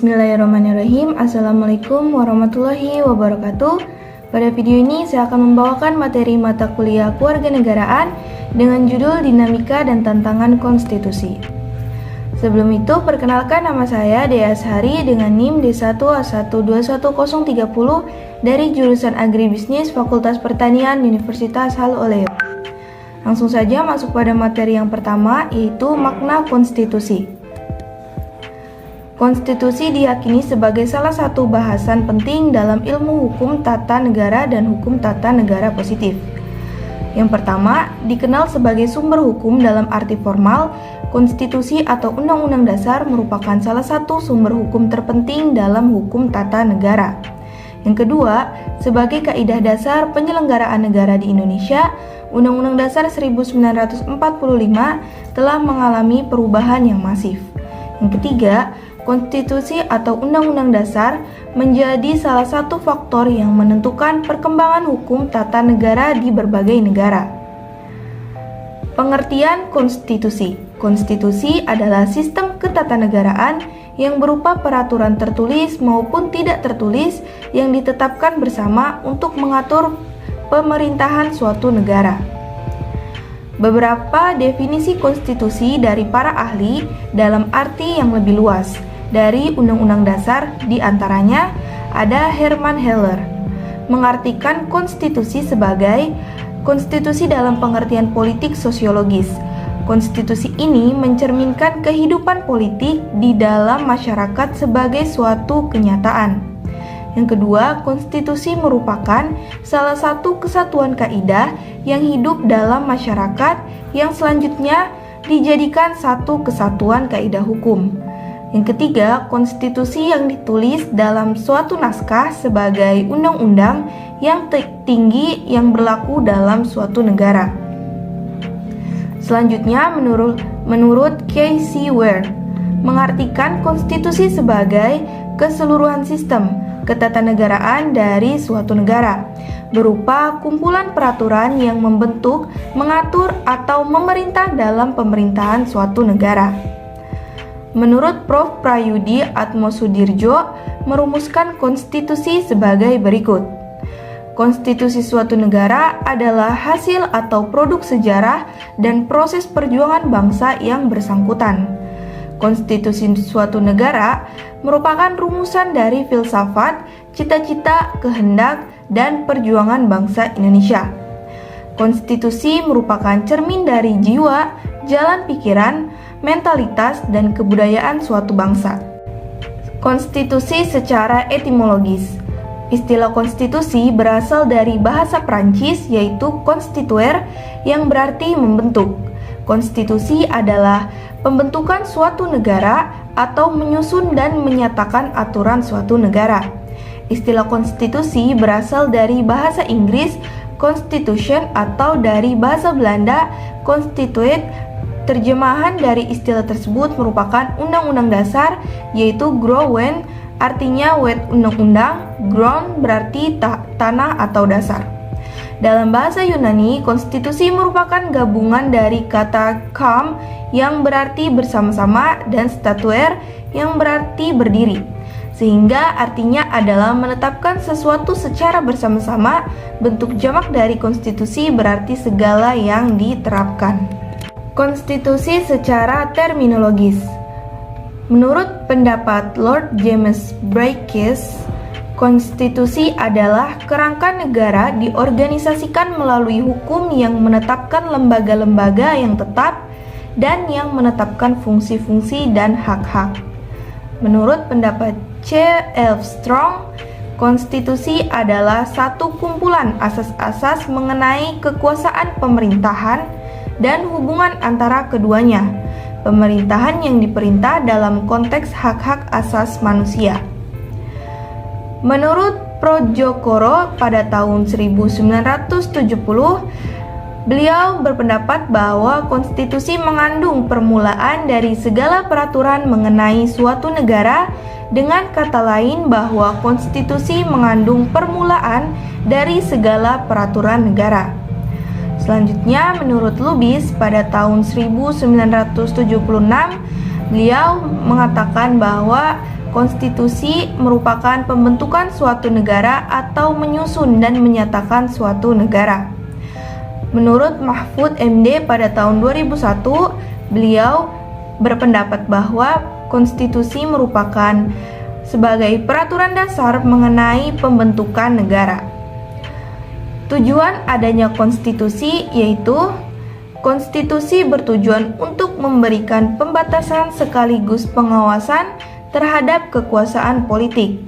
Bismillahirrahmanirrahim. Assalamualaikum warahmatullahi wabarakatuh. Pada video ini saya akan membawakan materi mata kuliah Kewarganegaraan dengan judul Dinamika dan Tantangan Konstitusi. Sebelum itu, perkenalkan nama saya Dea Ashari dengan NIM D1A121030 dari jurusan Agribisnis Fakultas Pertanian Universitas Halu Oleo. Langsung saja masuk pada materi yang pertama, yaitu makna konstitusi. Konstitusi diyakini sebagai salah satu bahasan penting dalam ilmu hukum tata negara dan hukum tata negara positif. Yang pertama, dikenal sebagai sumber hukum dalam arti formal, konstitusi atau undang-undang dasar merupakan salah satu sumber hukum terpenting dalam hukum tata negara. Yang kedua, sebagai kaidah dasar penyelenggaraan negara di Indonesia, Undang-Undang Dasar 1945 telah mengalami perubahan yang masif. Yang ketiga, konstitusi atau undang-undang dasar menjadi salah satu faktor yang menentukan perkembangan hukum tata negara di berbagai negara. Pengertian konstitusi. Konstitusi adalah sistem ketatanegaraan yang berupa peraturan tertulis maupun tidak tertulis yang ditetapkan bersama untuk mengatur pemerintahan suatu negara. Beberapa definisi konstitusi dari para ahli dalam arti yang lebih luas dari Undang-Undang Dasar, diantaranya ada Herman Heller, mengartikan konstitusi sebagai konstitusi dalam pengertian politik sosiologis. Konstitusi ini mencerminkan kehidupan politik di dalam masyarakat sebagai suatu kenyataan. Yang kedua, konstitusi merupakan salah satu kesatuan kaidah yang hidup dalam masyarakat yang selanjutnya dijadikan satu kesatuan kaidah hukum. Yang ketiga, konstitusi yang ditulis dalam suatu naskah sebagai undang-undang yang tinggi yang berlaku dalam suatu negara. Selanjutnya, menurut K.C. Ware, mengartikan konstitusi sebagai keseluruhan sistem ketatanegaraan dari suatu negara, berupa kumpulan peraturan yang membentuk, mengatur, atau memerintah dalam pemerintahan suatu negara. Menurut Prof. Prayudi Atmosudirjo, merumuskan konstitusi sebagai berikut. Konstitusi suatu negara adalah hasil atau produk sejarah dan proses perjuangan bangsa yang bersangkutan. Konstitusi suatu negara merupakan rumusan dari filsafat, cita-cita, kehendak, dan perjuangan bangsa Indonesia. Konstitusi merupakan cermin dari jiwa, jalan pikiran, mentalitas, dan kebudayaan suatu bangsa. Konstitusi secara etimologis. Istilah konstitusi berasal dari bahasa Prancis yaitu constituer yang berarti membentuk. Konstitusi adalah pembentukan suatu negara atau menyusun dan menyatakan aturan suatu negara. Istilah konstitusi berasal dari bahasa Inggris constitution atau dari bahasa Belanda constituet. Terjemahan dari istilah tersebut merupakan undang-undang dasar yaitu grondwet, artinya wet undang-undang, grond berarti tanah atau dasar. Dalam bahasa Yunani, konstitusi merupakan gabungan dari kata kam yang berarti bersama-sama dan statuer yang berarti berdiri. Sehingga artinya adalah menetapkan sesuatu secara bersama-sama. Bentuk jamak dari konstitusi berarti segala yang diterapkan. Konstitusi secara terminologis. Menurut pendapat Lord James Breakes, konstitusi adalah kerangka negara diorganisasikan melalui hukum yang menetapkan lembaga-lembaga yang tetap dan yang menetapkan fungsi-fungsi dan hak-hak. Menurut pendapat C.F. Strong, konstitusi adalah satu kumpulan asas-asas mengenai kekuasaan pemerintahan dan hubungan antara keduanya. Pemerintahan yang diperintah dalam konteks hak-hak asas manusia. Menurut Projokoro pada tahun 1970, beliau berpendapat bahwa konstitusi mengandung permulaan dari segala peraturan mengenai suatu negara. Dengan kata lain bahwa konstitusi mengandung permulaan dari segala peraturan negara. Selanjutnya, menurut Lubis pada tahun 1976, beliau mengatakan bahwa Konstitusi merupakan pembentukan suatu negara atau menyusun dan menyatakan suatu negara. Menurut Mahfud MD pada tahun 2001, beliau berpendapat bahwa konstitusi merupakan sebagai peraturan dasar mengenai pembentukan negara. Tujuan adanya konstitusi yaitu konstitusi bertujuan untuk memberikan pembatasan sekaligus pengawasan terhadap kekuasaan politik.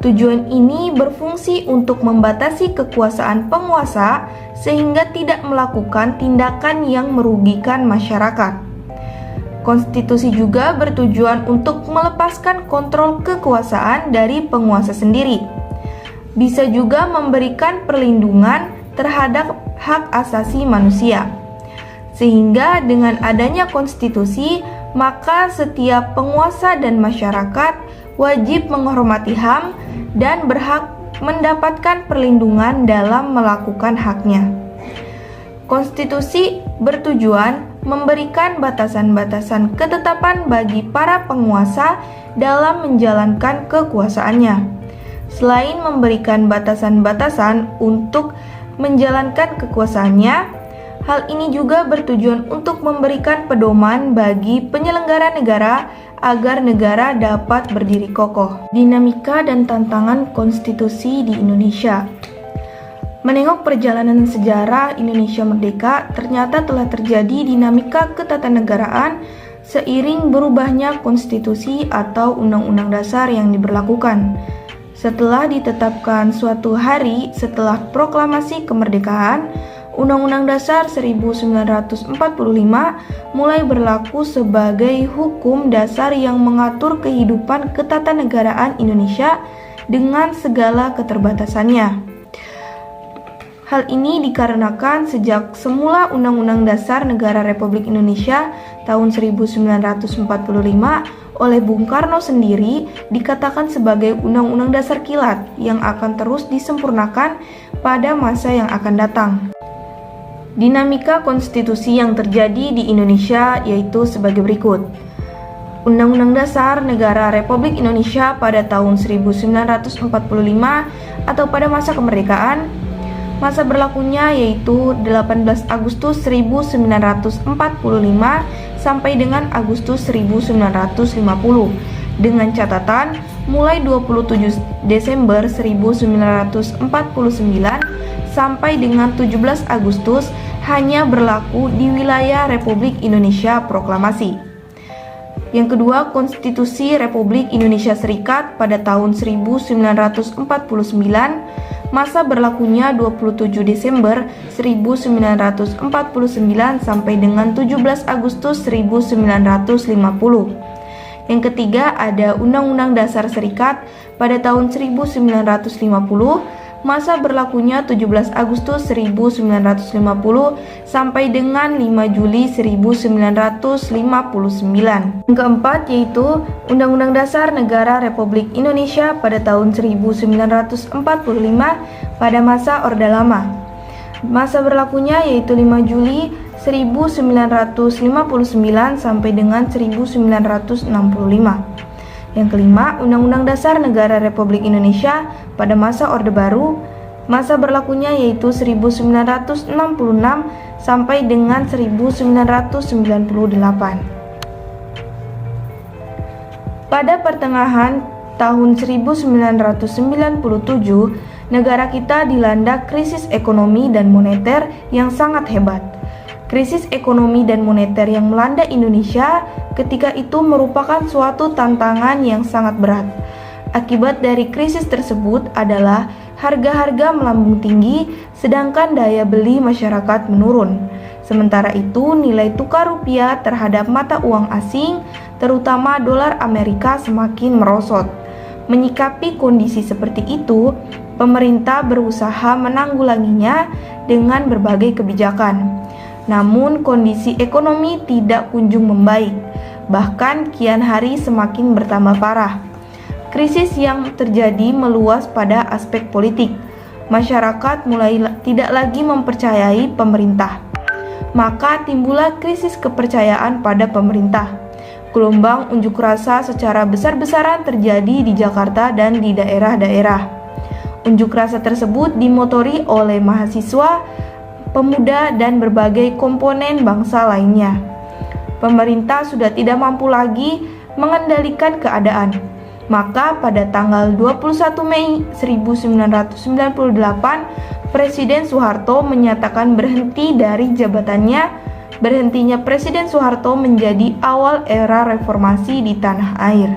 Tujuan ini berfungsi untuk membatasi kekuasaan penguasa sehingga tidak melakukan tindakan yang merugikan masyarakat. Konstitusi juga bertujuan untuk melepaskan kontrol kekuasaan dari penguasa sendiri. Bisa juga memberikan perlindungan terhadap hak asasi manusia. Sehingga dengan adanya konstitusi, maka setiap penguasa dan masyarakat wajib menghormati HAM dan berhak mendapatkan perlindungan dalam melakukan haknya. Konstitusi bertujuan memberikan batasan-batasan ketetapan bagi para penguasa dalam menjalankan kekuasaannya. Selain memberikan batasan-batasan untuk menjalankan kekuasaannya, hal ini juga bertujuan untuk memberikan pedoman bagi penyelenggara negara agar negara dapat berdiri kokoh. Dinamika dan tantangan konstitusi di Indonesia. Menengok perjalanan sejarah Indonesia merdeka, ternyata telah terjadi dinamika ketatanegaraan seiring berubahnya konstitusi atau undang-undang dasar yang diberlakukan. Setelah ditetapkan suatu hari setelah proklamasi kemerdekaan, Undang-Undang Dasar 1945 mulai berlaku sebagai hukum dasar yang mengatur kehidupan ketatanegaraan Indonesia dengan segala keterbatasannya. Hal ini dikarenakan sejak semula Undang-Undang Dasar Negara Republik Indonesia tahun 1945 oleh Bung Karno sendiri dikatakan sebagai Undang-Undang Dasar Kilat yang akan terus disempurnakan pada masa yang akan datang. Dinamika konstitusi yang terjadi di Indonesia yaitu sebagai berikut. Undang-Undang Dasar Negara Republik Indonesia pada tahun 1945 atau pada masa kemerdekaan, masa berlakunya yaitu 18 Agustus 1945 sampai dengan Agustus 1950 dengan catatan mulai 27 Desember 1949 sampai dengan 17 Agustus hanya berlaku di wilayah Republik Indonesia Proklamasi. Yang kedua, Konstitusi Republik Indonesia Serikat pada tahun 1949, masa berlakunya 27 Desember 1949 sampai dengan 17 Agustus 1950. Yang ketiga, ada Undang-Undang Dasar Serikat pada tahun 1950, masa berlakunya 17 Agustus 1950 sampai dengan 5 Juli 1959. Yang keempat yaitu Undang-Undang Dasar Negara Republik Indonesia pada tahun 1945 pada masa Orde Lama. Masa berlakunya yaitu 5 Juli 1959 sampai dengan 1965. Yang kelima, Undang-Undang Dasar Negara Republik Indonesia pada masa Orde Baru, masa berlakunya yaitu 1966 sampai dengan 1998. Pada pertengahan tahun 1997, negara kita dilanda krisis ekonomi dan moneter yang sangat hebat. Krisis ekonomi dan moneter yang melanda Indonesia ketika itu merupakan suatu tantangan yang sangat berat. Akibat dari krisis tersebut adalah harga-harga melambung tinggi sedangkan daya beli masyarakat menurun. Sementara itu nilai tukar rupiah terhadap mata uang asing, terutama dolar Amerika semakin merosot. Menyikapi kondisi seperti itu, pemerintah berusaha menanggulanginya dengan berbagai kebijakan. Namun kondisi ekonomi tidak kunjung membaik, bahkan kian hari semakin bertambah parah. Krisis yang terjadi meluas pada aspek politik. Masyarakat mulai tidak lagi mempercayai pemerintah. Maka timbullah krisis kepercayaan pada pemerintah. Gelombang unjuk rasa secara besar-besaran terjadi di Jakarta dan di daerah-daerah. Unjuk rasa tersebut dimotori oleh mahasiswa, pemuda, dan berbagai komponen bangsa lainnya. Pemerintah sudah tidak mampu lagi mengendalikan keadaan. Maka pada tanggal 21 Mei 1998, Presiden Soeharto menyatakan berhenti dari jabatannya. Berhentinya Presiden Soeharto menjadi awal era reformasi di tanah air.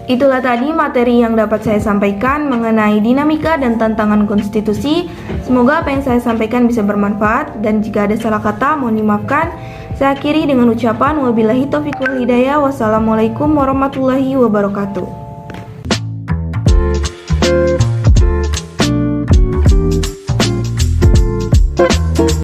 Itulah tadi materi yang dapat saya sampaikan mengenai dinamika dan tantangan konstitusi. Semoga apa yang saya sampaikan bisa bermanfaat, dan jika ada salah kata mohon dimaafkan. Saya akhiri dengan ucapan wabillahi taufiq wal hidayah. Wassalamualaikum warahmatullahi wabarakatuh.